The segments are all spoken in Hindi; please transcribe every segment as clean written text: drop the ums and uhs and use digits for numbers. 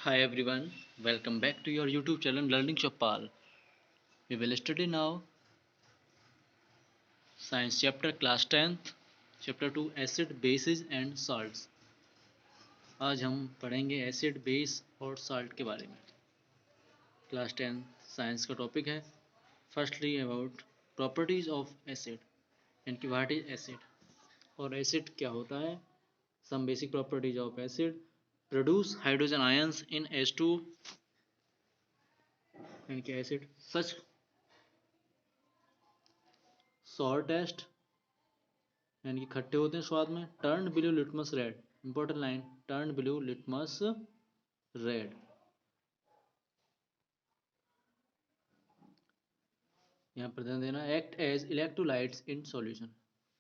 Hi everyone, welcome back to your YouTube channel Learning Chopal. We will study now Science chapter class 10th, chapter 2 Acid, Bases and Salts. आज हम पढ़ेंगे एसिड, बेस और साल्ट के बारे में। क्लास 10 साइंस का टॉपिक है। Firstly about properties of acid and कि व्हाट इज एसिड और एसिड क्या होता है। Some basic properties of acid produce hydrogen ions in H2 and कि एसिड सच सॉर टेस्ट यानी कि खट्टे होते हैं स्वाद में। Turn blue litmus red, important line, turn blue litmus red. यहाँ पर ध्यान देना, act as electrolytes in solution.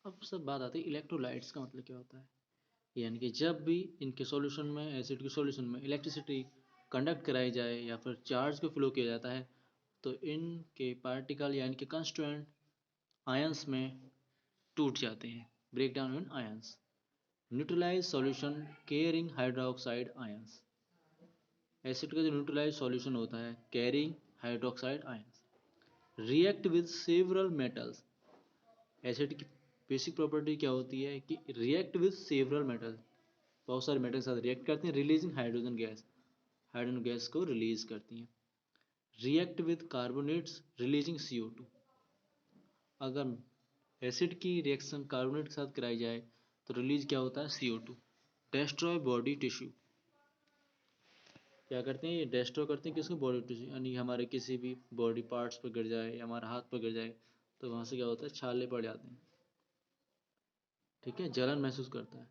अब सब बात आती है इलेक्ट्रोलाइट्स का मतलब क्या होता है। यानी कि जब भी इनके सॉल्यूशन में, एसिड के सॉल्यूशन में इलेक्ट्रिसिटी कंडक्ट कराई जाए या फिर चार्ज को फ्लो किया जाता है तो इनके पार्टिकल यानी कि कंस्टिट्यूएंट आयंस में टूट जाते हैं, break down in ions. Neutralize solution carrying hydroxide ions. Acid का जो न्यूट्रलाइज सॉल्यूशन होता है carrying hydroxide ions. React with several metals. Acid की बेसिक प्रॉपर्टी क्या होती है कि रिएक्ट विद सेवरल मेटल, बहुत सारे मेटल के साथ रिएक्ट करती हैं, releasing hydrogen gas, hydrogen gas को रिलीज करती हैं। React with carbonates releasing CO2। अगर एसिड की रिएक्शन कार्बोनेट के साथ कराई जाए तो रिलीज क्या होता है, CO2। डेस्ट्रॉय बॉडी टिश्यू, क्या करते हैं ये डिस्ट्रॉय करते हैं किसको, बॉडी टिश्यू, यानी हमारे किसी भी बॉडी पार्ट्स पर गिर जाए या हमारा हाथ पर गिर जाए तो वहाँ से क्या होता है, छाले पड़ जाते हैं, ठीक है, जलन महसूस करता है।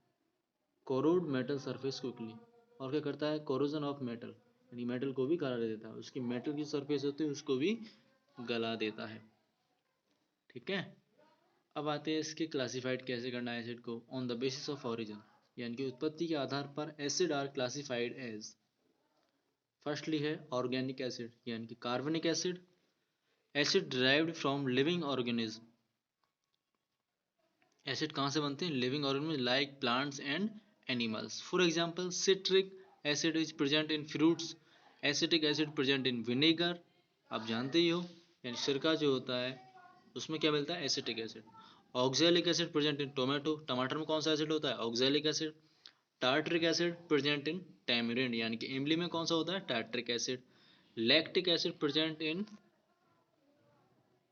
कोरोड मेटल सरफेस क्विकली, और क्या करता है, कोरोजन ऑफ मेटल, यानी मेटल को भी गला देता है, उसकी मेटल की सरफेस होती है उसको भी गला देता है, ठीक है। अब आते हैं इसके क्लासिफाइड कैसे करना है एसिड को। On the basis of origin, यानी कि उत्पत्ति के आधार पर acid are classified as. Firstly है ऑर्गेनिक एसिड यानी कि कार्बनिक acid. Acid derived from living organism. Acid कहाँ से बनते हैं, living organism like plants and animals. For example citric acid is present in fruits, acetic acid present in vinegar. आप जानते ही हो, यानी सिरका जो होता है उसमें क्या मिलता है, acetic acid. Oxalic acid present इन टोमेटो, टमाटर में कौन सा एसिड होता है, oxalic acid. Tartaric acid present इन टैमरिंड, यानी कि इमली में कौन सा होता है, tartaric acid. Lactic acid present इन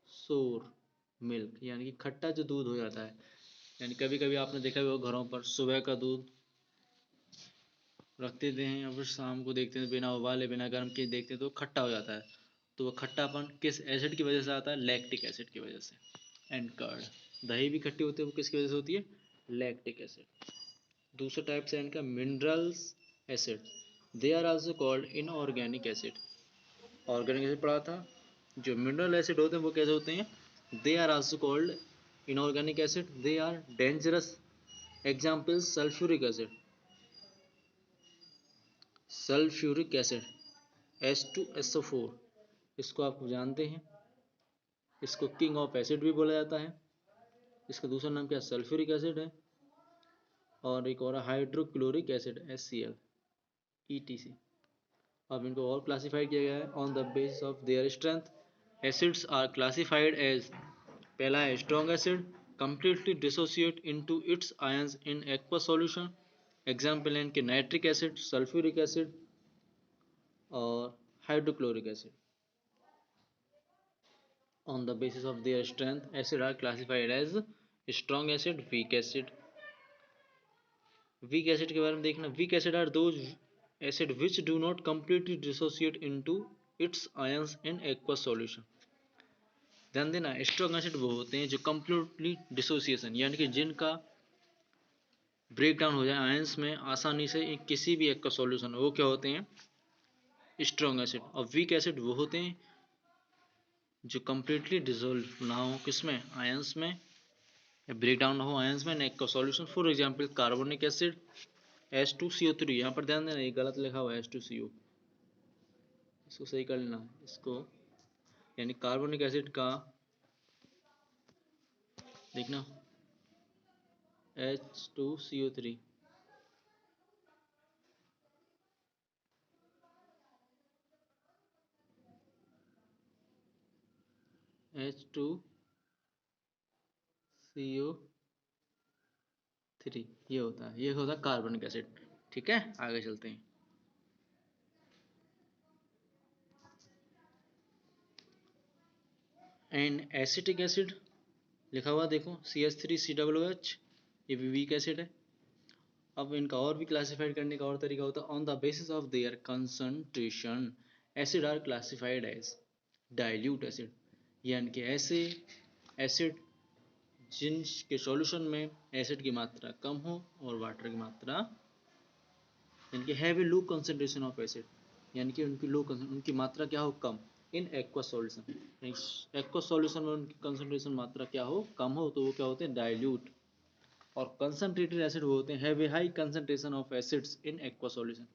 सोर मिल्क, यानी कि खट्टा जो दूध हो जाता है। यानी कभी कभी आपने देखा होगा घरों पर सुबह का दूध रख देते हैं और फिर शाम को देखते हैं बिना उबाले बिना गर्म किए देखते हैं तो खट्टा हो जाता है। तो वो खट्टापन किस एसिड की वजह से आता है, लैक्टिक एसिड की वजह से। एंड कर्ड, दही भी खट्टी होती है, वो किसकी वजह से होती है, लैक्टिक एसिड। दूसरा टाइप से इनका minerals acid, they are also called inorganic acid. Organic acid पढ़ा था, जो मिनरल एसिड होते हैं वो कैसे होते हैं, they are also called inorganic acid, they are dangerous. Example sulphuric acid, sulphuric acid H2SO4, इसको आप जानते हैं, इसको किंग ऑफ एसिड भी बोला जाता है। इसका दूसरा नाम क्या, सल्फ्यूरिक एसिड है। और एक और हाइड्रोक्लोरिक एसिड HCl ETC। अब इनको और क्लासिफाइड किया गया है on the basis of their strength. Acids are classified as, पहला है strong acid, completely dissociate into its ions in aqueous solution। Example है इनके नाइट्रिक एसिड, सल्फ्यूरिक एसिड और hydrochloric acid. On the basis of their strength, acid are classified as strong acid, weak acid। Weak acid के बारे में देखना, weak acid are those acid which do not completely dissociate into its ions in aqueous solution। ध्यान देना, स्ट्रॉन्ग एसिड वो होते हैं जो कंप्लीटली डिसोसिएशन यानी कि जिनका ब्रेक डाउन हो जाए आयंस में आसानी से किसी भी एक का सॉल्यूशन, वो क्या होते हैं, स्ट्रॉन्ग एसिड। और वीक एसिड वो होते हैं जो कंप्लीटली डिसोल्व ना हो किसमें, आयंस में, ब्रेक डाउन हो आयंस में, नेक का solution. For example carbonic acid H2CO3। यहाँ पर ध्यान देना ये गलत लिखा हुआ है H2CO, इसको सही कर लेना इसको, यानी कार्बोनिक एसिड का देखना H2CO3, H2CO3 ये होता है कार्बनिक एसिड। ठीक है, आगे चलते हैं। एंड एसिटिक एसिड लिखा हुआ देखो CH3COOH, ये भी वीक एसिड है। अब इनका और भी क्लासिफाइड करने का और तरीका होता है, on the basis of their concentration acid are classified as dilute acid, यानी कि ऐसे एसिड जिनके सॉल्यूशन में एसिड की मात्रा कम हो और वाटर की मात्रा, यानी कि have a low concentration of acid, यानी कि उनकी मात्रा क्या हो, कम, in aqueous solution, aqueous solution में उनकी कंसंट्रेशन मात्रा क्या हो, कम हो, तो वो क्या होते हैं, डाइल्यूट। और कंसंट्रेटेड एसिड वो होते हैं have a high concentration of acids in aqueous solution.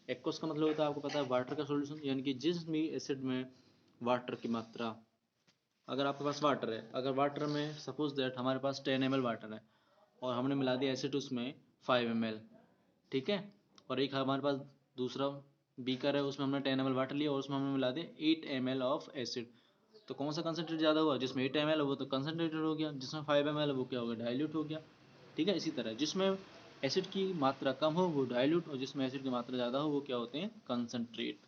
Aqueous का मतलब होता है, आपको पता है, वाटर का सॉल्यूशन, यानी कि जिस भी एसिड में वाटर की मात्रा, अगर आपके पास वाटर है, अगर वाटर में सपोज दैट हमारे पास 10 ml वाटर है और हमने मिला दिया एसिड उसमें 5 ml, ठीक है, और एक हमारे पास दूसरा बीकर है, उसमें हमने 10 ml वाटर लिया और उसमें हमने मिला दिया 8 ml ऑफ एसिड, तो कौन सा कंसनट्रेट ज़्यादा हुआ, जिसमें 8 ml है वो तो कंसनट्रेटेड हो गया, जिसमें 5 ml है वो क्या हो गया, डाइल्यूट हो गया। ठीक है, इसी तरह जिसमें एसिड की मात्रा कम हो वो डाइल्यूट, और जिसमें एसिड की मात्रा ज़्यादा हो वो क्या होते हैं, कंसनट्रेट।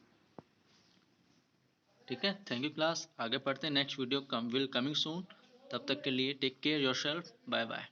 ठीक है, थैंक यू क्लास, आगे पढ़ते हैं, नेक्स्ट वीडियो कमिंग सून, तब तक के लिए take care yourself, bye bye.